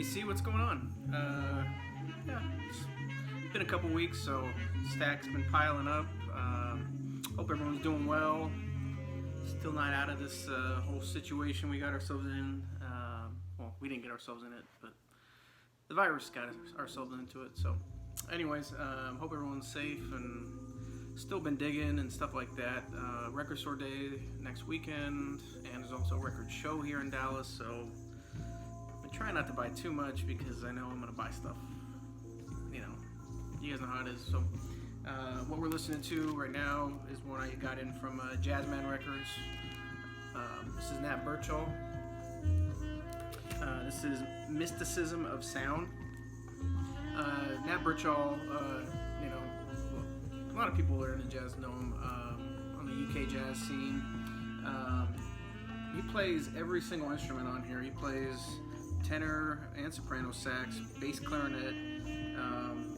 ABC, what's going on? Yeah, it's been a couple weeks, so stack's been piling up. Hope everyone's doing well. Still not out of this whole situation we got ourselves in. Well, we didn't get ourselves in it, but the virus got ourselves into it. So, anyways, hope everyone's safe and still been digging and stuff like that. Record Store Day next weekend, and there's also a record show here in Dallas. So, I try not to buy too much because I know I'm gonna buy stuff. You know, you guys know how it is. So, what we're listening to right now is one I got in from Jazzman Records. This is Nat Birchall. This is Mysticism of Sound. Nat Birchall, you know, a lot of people that are into jazz know him on the UK jazz scene. He plays every single instrument on here. He plays tenor and soprano sax, bass clarinet,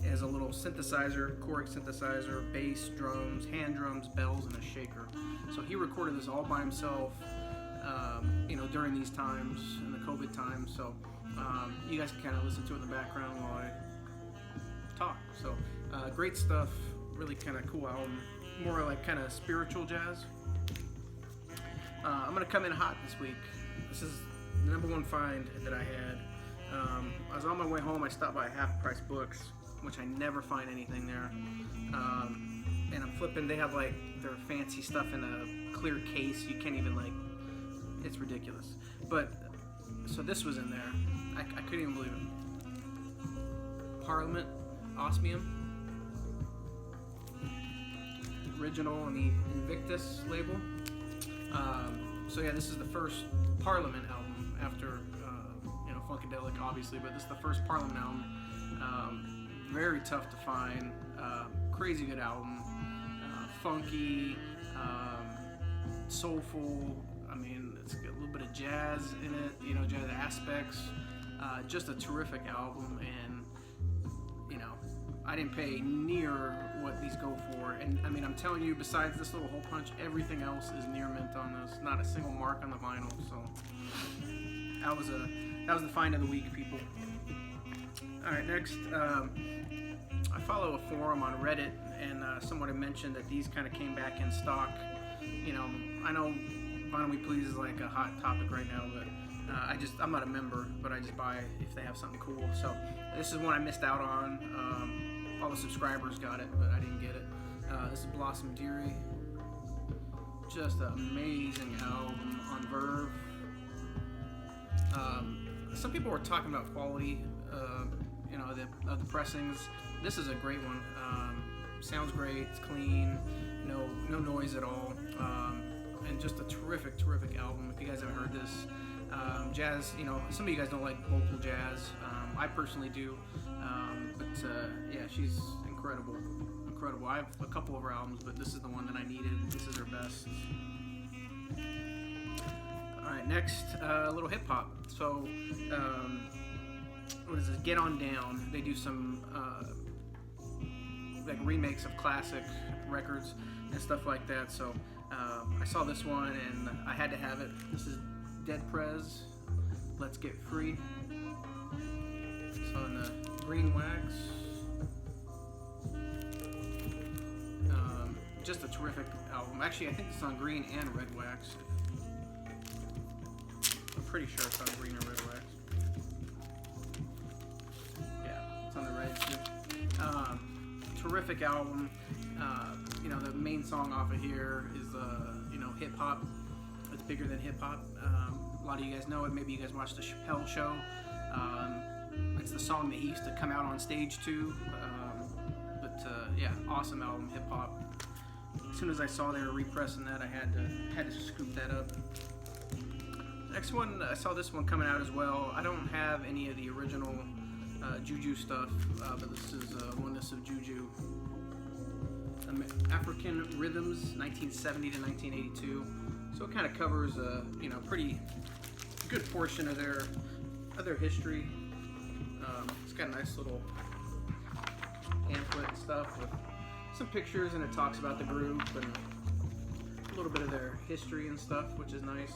has a little synthesizer, Korg synthesizer, bass, drums, hand drums, bells, and a shaker. So he recorded this all by himself, you know, during these times, in the COVID times. So you guys can kind of listen to it in the background while I talk. So great stuff, really kind of cool album, more like kind of spiritual jazz. I'm gonna come in hot this week. This is the number one find that I had. I was on my way home. I stopped by Half Price Books, which I never find anything there. And I'm flipping. They have like their fancy stuff in a clear case. You can't even like. It's ridiculous. But so this was in there. I couldn't even believe it. Parliament, Osmium, the original on the Invictus label. So yeah, this is the first Parliament album after you know, Funkadelic obviously, but this is the first Parliament album. Very tough to find. Crazy good album. Funky, soulful. I mean, it's got a little bit of jazz in it. You know, jazz aspects. Just a terrific album, and you know, I didn't pay near what these go for. And I mean, I'm telling you, besides this little hole punch, everything else is near mint on this. Not a single mark on the vinyl. So that was the find of the week, people. All right, next, I follow a forum on Reddit, and someone had mentioned that these kind of came back in stock. You know, I know Vinyl Me Please is like a hot topic right now, but I'm not a member, but I just buy if they have something cool. So this is one I missed out on. All the subscribers got it, but I didn't get it. This is Blossom Dearie. Just an amazing album on Verve. Some people were talking about quality, you know, of the pressings. This is a great one. Sounds great. It's clean. No noise at all. And just a terrific album. If you guys haven't heard this, jazz. You know, some of you guys don't like vocal jazz. I personally do. But yeah, she's incredible. I have a couple of her albums, but this is the one that I needed. This is her best. Alright, next, a little hip hop. So, what is this? Get On Down. They do some like remakes of classic records and stuff like that. So, I saw this one and I had to have it. This is Dead Prez, Let's Get Free. So in the green wax. Just a terrific album. Actually, I think it's on green and red wax. I'm pretty sure it's on green or red wax. Yeah, it's on the red too. Terrific album. You know, the main song off of here is, you know, hip hop. It's bigger than hip hop. A lot of you guys know it. Maybe you guys watched the Chappelle Show. It's the song that he used to come out on stage to. But yeah, awesome album, hip hop. As soon as I saw they were repressing that, I had to scoop that up. Next one, I saw this one coming out as well. I don't have any of the original Juju stuff, but this is Oneness of Juju. African Rhythms, 1970 to 1982. So it kind of covers a, you know, pretty good portion of their history. It's got a nice little pamphlet and stuff with some pictures, and it talks about the group and a little bit of their history and stuff, which is nice.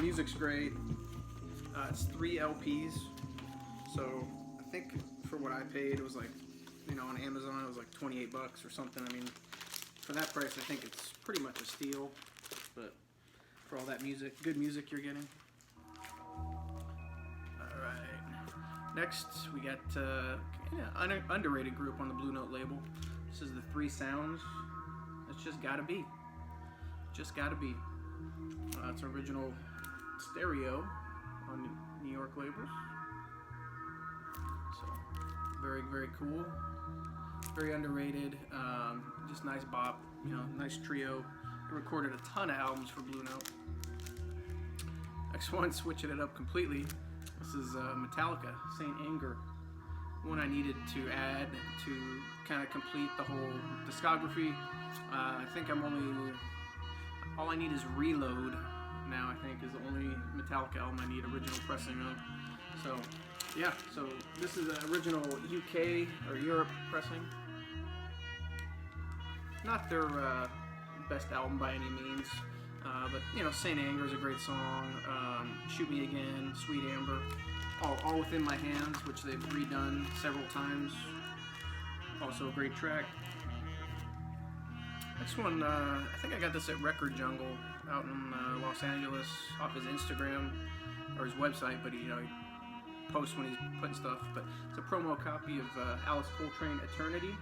Music's great. It's 3 LPs, so I think for what I paid, it was like, on Amazon, it was like 28 bucks or something. I mean, for that price, I think it's pretty much a steal, but for all that music, good music you're getting. Alright, next we got underrated group on the Blue Note label. This is the Three Sounds. It's Just Gotta Be. Just Gotta Be. It's original stereo on New York labels. So, very, very cool. Very underrated. Just nice bop. Nice trio. They recorded a ton of albums for Blue Note. Next one, switching it up completely. This is Metallica, Saint Anger. One I needed to add to kind of complete the whole discography. I think all I need is Reload now, I think, is the only Metallica album I need original pressing of. So, yeah, so this is an original UK or Europe pressing. Not their best album by any means, but Saint Anger is a great song. Shoot Me Again, Sweet Amber, all Within My Hands, which they've redone several times. Also a great track. Next one, I think I got this at Record Jungle out in Los Angeles off his Instagram or his website, but he posts when he's putting stuff. But it's a promo copy of Alice Coltrane Eternity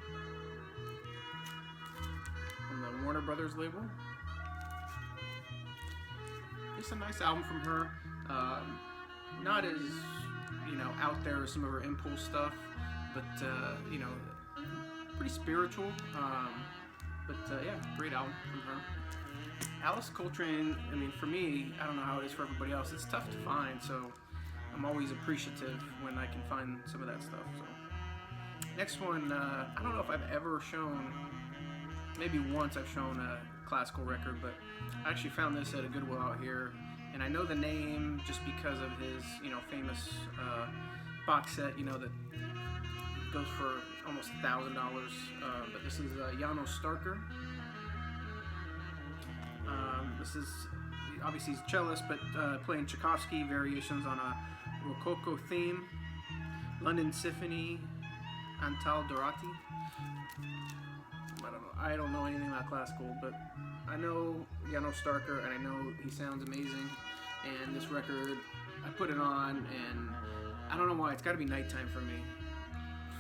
on the Warner Brothers label. It's a nice album from her. Not as out there as some of her Impulse stuff, but pretty spiritual. But yeah, great album from her. Alice Coltrane, I mean, for me, I don't know how it is for everybody else. It's tough to find, so I'm always appreciative when I can find some of that stuff. So next one, I don't know if I've ever shown. Maybe once I've shown a classical record, but I actually found this at a Goodwill out here, and I know the name just because of his, famous box set, that goes for almost $1,000. But this is János Starker. This is obviously he's a cellist, but playing Tchaikovsky variations on a Rococo theme. London Symphony, Antal Dorati. I don't know anything about classical, but I know János Starker, and I know he sounds amazing. And this record, I put it on, and I don't know why, it's got to be nighttime for me.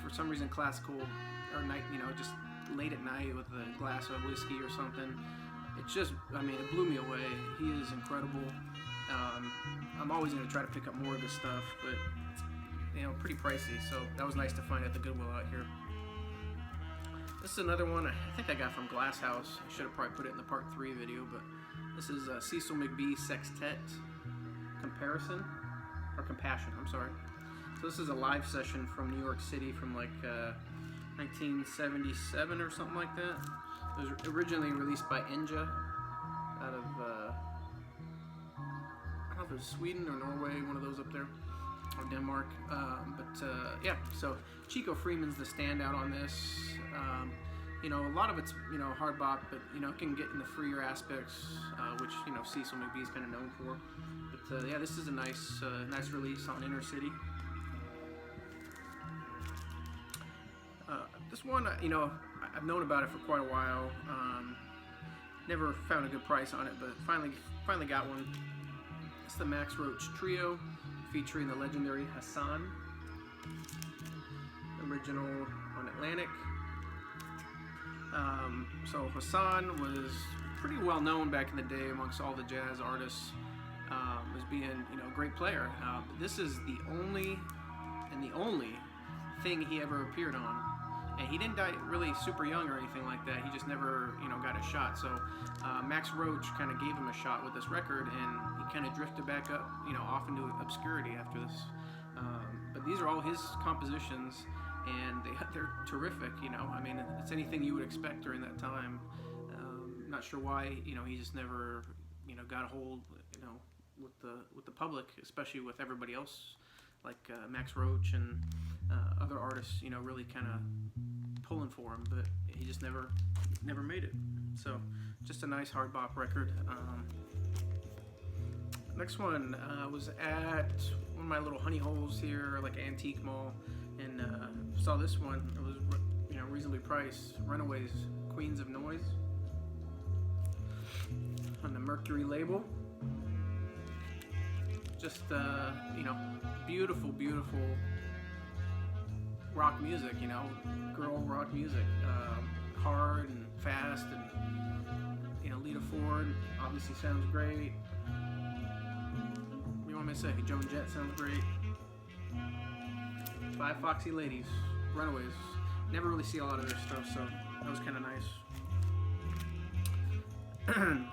For some reason, classical, or night, just late at night with a glass of whiskey or something. It's just, it blew me away. He is incredible. I'm always going to try to pick up more of this stuff, but, pretty pricey. So that was nice to find at the Goodwill out here. This is another one I think I got from Glass House. I should have probably put it in the part 3 video, but this is Cecil McBee Sextet Compassion. I'm sorry. So this is a live session from New York City from like 1977 or something like that. It was originally released by Enja out of I don't know if it was Sweden or Norway, one of those up there, or Denmark. Yeah, so Chico Freeman's the standout on this. A lot of it's hard bop, but it can get in the freer aspects, which Cecil McBee's kind of known for. But yeah, this is a nice release on Inner City. This one, I've known about it for quite a while. Never found a good price on it, but finally got one. It's the Max Roach Trio, featuring the legendary Hassan. Original on Atlantic. So Hassan was pretty well known back in the day amongst all the jazz artists as being, a great player. This is the only thing he ever appeared on. And he didn't die really super young or anything like that. He just never, got a shot. So Max Roach kind of gave him a shot with this record, and he kind of drifted back up, off into obscurity after this. But these are all his compositions, and they're terrific. It's anything you would expect during that time. Not sure why, he just never, got a hold, with the public, especially with everybody else, like Max Roach and other artists, really kind of pulling for him, but he just never made it. So just a nice hard bop record. Next one was at one of my little honey holes here, like an antique mall, and saw this one. It was, reasonably priced. Runaways, Queens of Noise, on the Mercury label. Just beautiful, beautiful rock music. Girl rock music, hard and fast, and Lita Ford obviously sounds great. What do you want me to say? Joan Jett sounds great. Five Foxy Ladies, Runaways. Never really see a lot of their stuff, so that was kind of nice.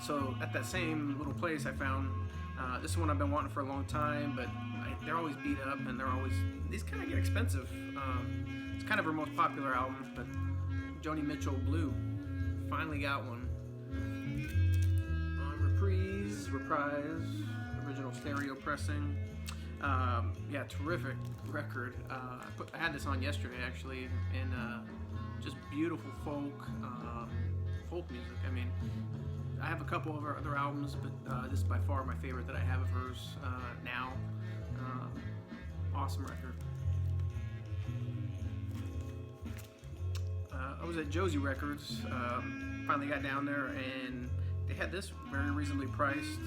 So at that same little place, I found this is one I've been wanting for a long time, but they're always beat up, and these kind of get expensive. It's kind of her most popular album, but Joni Mitchell Blue, finally got one. Reprise, original stereo pressing. Terrific record. I had this on yesterday actually, and just beautiful folk music. I mean, I have a couple of her other albums, but this is by far my favorite that I have of hers now. Awesome record. I was at Josie Records. Finally got down there, and they had this very reasonably priced.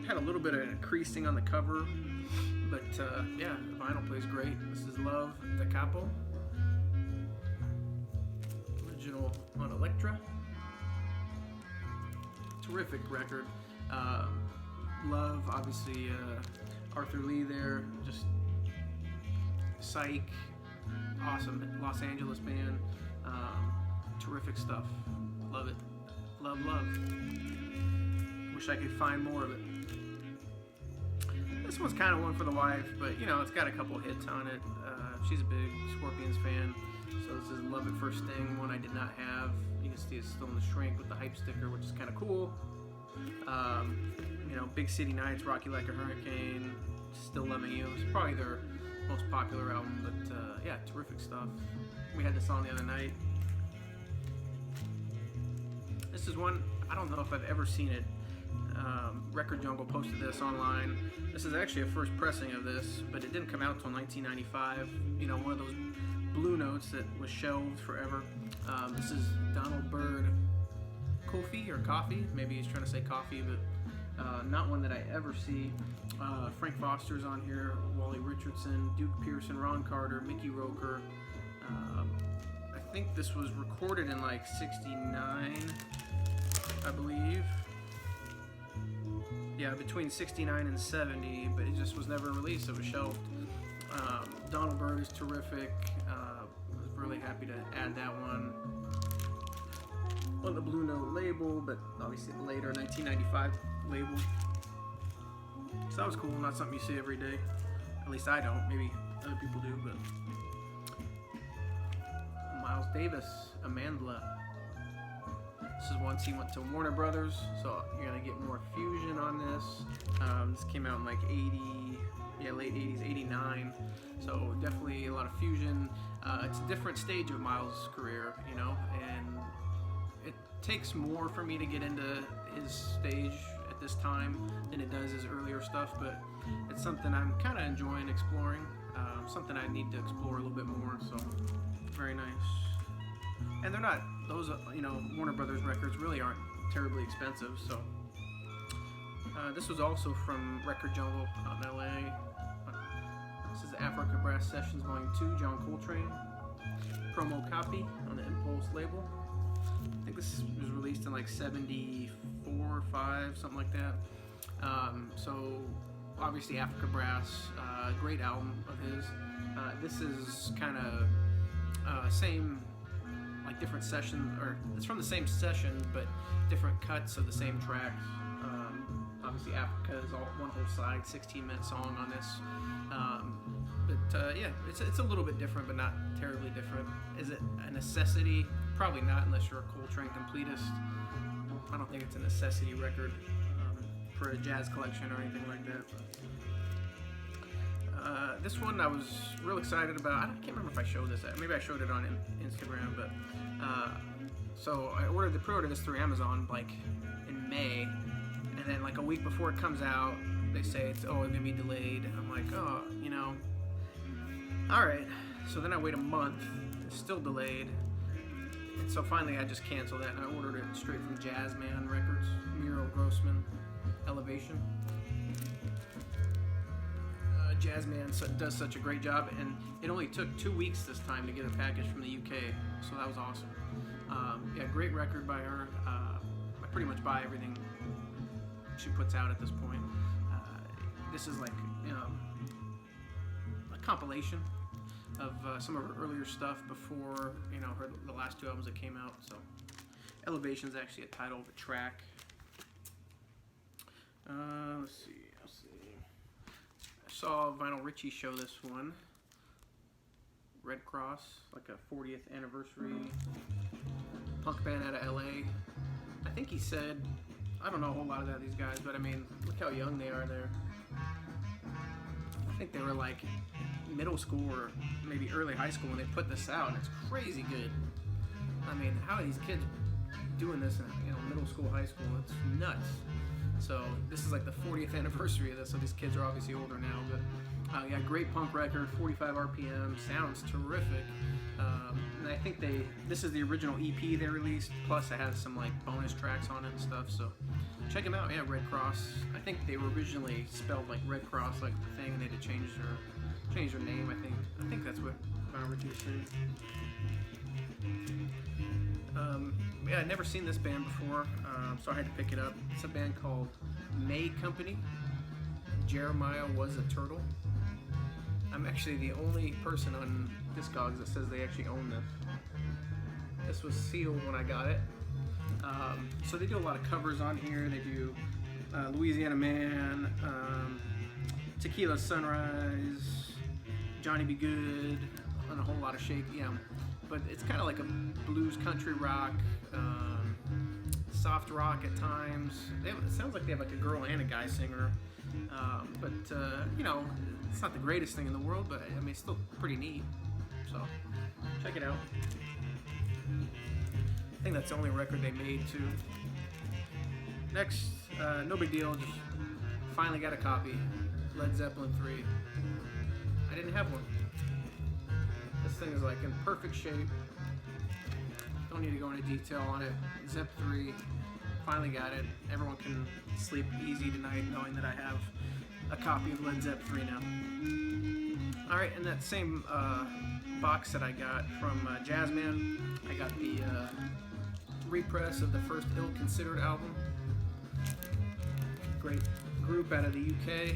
Had a little bit of creasing on the cover, but the vinyl plays great. This is Love Da Capo, original on Elektra. Terrific record. Love, obviously, Arthur Lee there, just psych, awesome Los Angeles band. Terrific stuff. Love it. Love. Wish I could find more of it. This one's kind of one for the wife, but it's got a couple hits on it. She's a big Scorpions fan, so this is Love at First Sting, one I did not have. You can see it's still in the shrink with the hype sticker, which is kind of cool. Big City Nights, Rock You Like a Hurricane, Still Loving You. It's probably their most popular album, but terrific stuff. We had this on the other night. This is one, I don't know if I've ever seen it. Record Jungle posted this online. This is actually a first pressing of this, but it didn't come out until 1995. One of those blue notes that was shelved forever. This is Donald Byrd Coffee. Maybe he's trying to say coffee, but not one that I ever see. Frank Foster's on here, Wally Richardson, Duke Pearson, Ron Carter, Mickey Roker. I think this was recorded in like 69, I believe. Yeah, between 69 and 70, but it just was never released. It was shelved. Donald Byrd is terrific. I was really happy to add that one on the Blue Note label, but obviously the later 1995 label. So that was cool. Not something you see every day. At least I don't. Maybe other people do, but Miles Davis, Amandla. This is once he went to Warner Brothers, so you're gonna get more fusion on this. This came out in like late 80s, 89. So definitely a lot of fusion. It's a different stage of Miles' career, and it takes more for me to get into his stage at this time than it does his earlier stuff, but it's something I'm kind of enjoying exploring. Something I need to explore a little bit more, so very nice. And they're not, those, Warner Brothers records really aren't terribly expensive, so. This was also from Record Jungle out in LA. This is Africa Brass Sessions Volume 2, John Coltrane. Promo copy on the Impulse label. I think this was released in like 74, 5, something like that. So obviously Africa Brass, great album of his. This is kind of same, like different session, or it's from the same session, but different cuts of the same tracks. Obviously Africa is all one whole side, 16-minute song on this. It's a little bit different, but not terribly different. Is it a necessity? Probably not, unless you're a Coltrane completist. I don't think it's a necessity record for a jazz collection or anything like that. This one I was real excited about. I can't remember if I showed this. Maybe I showed it on Instagram, but so I pre-ordered this through Amazon like in May, and then like a week before it comes out, they say it's gonna be delayed. I'm like, oh, all right. So then I wait a month, it's still delayed. And so finally I just canceled that and I ordered it straight from Jazzman Records, Muriel Grossman, Elevation. Jazzman does such a great job, and it only took 2 weeks this time to get a package from the UK, so that was awesome. Yeah, great record by her. I pretty much buy everything she puts out at this point. This is like a compilation of some of her earlier stuff before the last 2 albums that came out. So Elevation is actually a title of a track. Let's see. I saw Vinyl Richie show this one. Red Cross, like a 40th anniversary punk band out of LA. I think he said, I don't know a whole lot about these guys, but I mean, look how young they are there. I think they were like middle school or maybe early high school when they put this out, and it's crazy good. I mean, how are these kids doing this in middle school, high school? It's nuts. So this is like the 40th anniversary of this, so these kids are obviously older now, but yeah, great punk record, 45 RPM, sounds terrific. And I think this is the original EP they released, plus it has some like bonus tracks on it and stuff, so check them out. Yeah, Red Cross. I think they were originally spelled like Red Cross, like the thing, and they had to change their name, I think that's what Vinyl Richie was saying. Yeah, I'd never seen this band before, so I had to pick it up. It's a band called May Company. Jeremiah Was a Turtle. I'm actually the only person on Discogs that says they actually own this. This was sealed when I got it. So they do a lot of covers on here. They do Louisiana Man, Tequila Sunrise, Johnny B. Good, and a whole lot of shake. Yeah, but it's kind of like a blues country rock, soft rock at times. It sounds like they have like a girl and a guy singer, but it's not the greatest thing in the world, but I mean it's still pretty neat. So check it out. I think that's the only record they made too. Next, no big deal, just finally got a copy. Led Zeppelin 3. I didn't have one. This thing is like in perfect shape. Don't need to go into detail on it. Zep 3, finally got it. Everyone can sleep easy tonight knowing that I have a copy of Led Zepp 3 now. Alright, and that same box that I got from Jazzman, I got the repress of the first Ill Considered album. Great group out of the UK.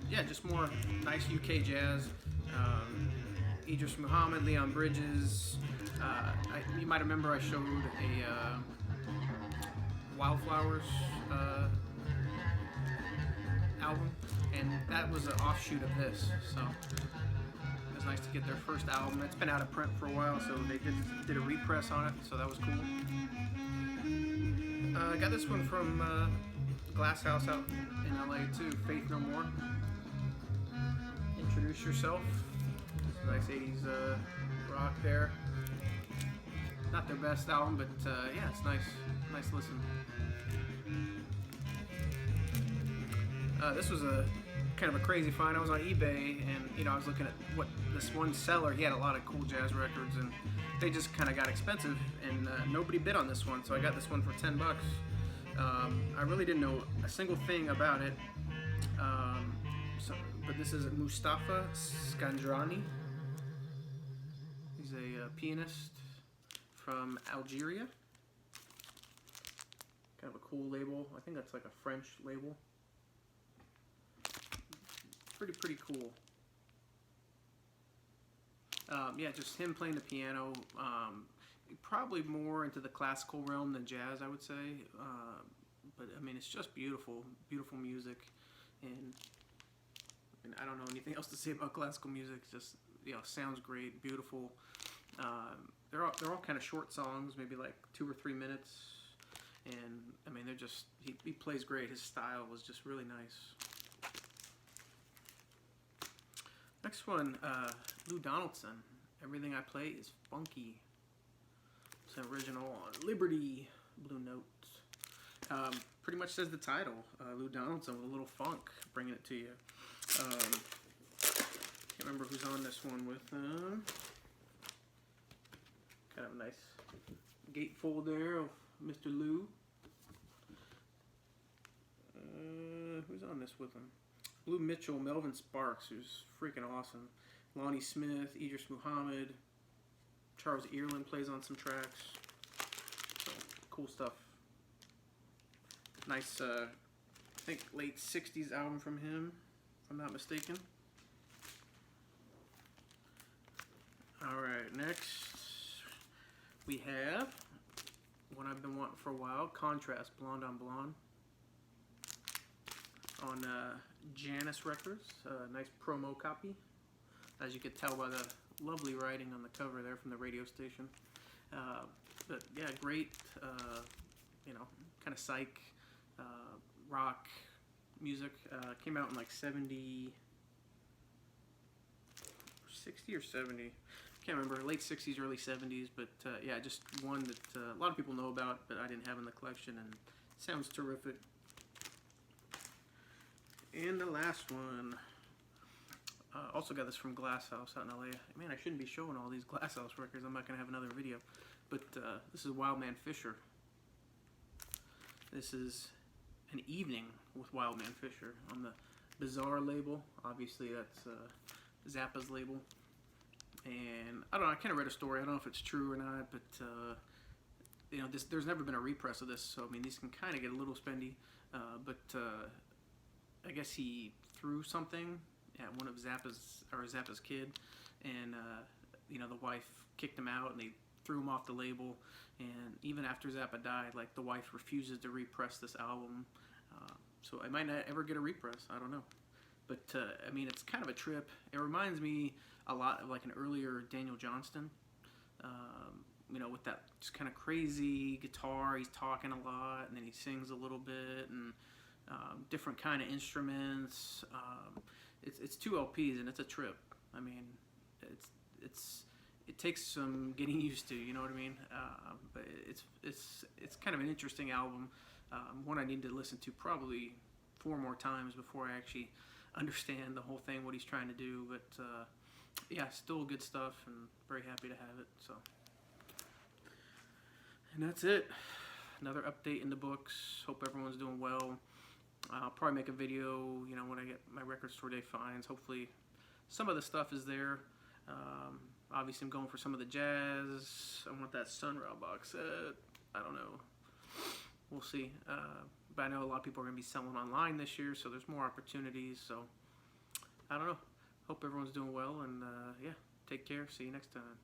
Yeah, just more nice UK jazz. Idris Muhammad, Leon Bridges. You might remember I showed a Wildflowers album, and that was an offshoot of this. So it was nice to get their first album. It's been out of print for a while, so they did a repress on it, so that was cool. I got this one from Glass House out in LA too, Faith No More. Introduce Yourself. Nice 80s rock there. Not their best album, but yeah, it's nice listen. This was a kind of a crazy find. I was on eBay, and I was looking at what this one seller. He had a lot of cool jazz records, and they just kind of got expensive, and nobody bid on this one, so I got this one for $10. I really didn't know a single thing about it, but this is Mustafa Skandrani. He's a pianist from Algeria. Kind of a cool label. I think that's like a French label. Pretty cool. Yeah, just him playing the piano. Probably more into the classical realm than jazz, I would say. But I mean, it's just beautiful music, and I don't know anything else to say about classical music. It's just sounds great, beautiful. They're all kind of short songs, maybe like 2 or 3 minutes, and I mean they're just he plays great. His style was just really nice. Next one, Lou Donaldson. Everything I Play is Funky. It's an original on Liberty Blue Note. Pretty much says the title. Lou Donaldson with a little funk, bringing it to you. Can't remember who's on this one with them. Kind of a nice gatefold there of Mr. Lou. Who's on this with him? Blue Mitchell, Melvin Sparks, who's freaking awesome. Lonnie Smith, Idris Muhammad, Charles Earland plays on some tracks. So, cool stuff. Nice, I think late 60s album from him, if I'm not mistaken. Alright, next we have one I've been wanting for a while, Contrast, Blonde on Blonde. On Janus Records, nice promo copy, as you could tell by the lovely writing on the cover there from the radio station. But yeah, great, you know, kind of psych rock music. Came out in like 60 or 70, can't remember, late 60s, early 70s. But yeah, just one that a lot of people know about, but I didn't have in the collection, and sounds terrific. And the last one, also got this from Glass House out in LA. Man, I shouldn't be showing all these Glass House records. I'm not going to have another video. But this is Wildman Fisher. This is An Evening with Wildman Fisher on the Bizarre label. Obviously, that's Zappa's label. And I don't know, I kind of read a story. I don't know if it's true or not, but you know, there's never been a repress of this. So, I mean, these can kind of get a little spendy. But I guess he threw something at one of Zappa's kid, and you know, the wife kicked him out, and they threw him off the label. And even after Zappa died, like, the wife refuses to repress this album, so I might not ever get a repress. I don't know, but I mean, it's kind of a trip. It reminds me a lot of like an earlier Daniel Johnston. You know, with that just kind of crazy guitar, he's talking a lot, and then he sings a little bit, and different kind of instruments. It's 2 LPs, and it's a trip. I mean, it takes some getting used to, you know what I mean? But it's kind of an interesting album. One I need to listen to probably 4 more times before I actually understand the whole thing, what he's trying to do. But yeah, still good stuff, and very happy to have it. So, and that's it. Another update in the books. Hope everyone's doing well. I'll probably make a video, you know, when I get my record store day finds. Hopefully some of the stuff is there. Obviously I'm going for some of the jazz. I want that Sun Ra box set. I don't know. We'll see. But I know a lot of people are going to be selling online this year, so there's more opportunities. So I don't know. Hope everyone's doing well, and yeah, take care. See you next time.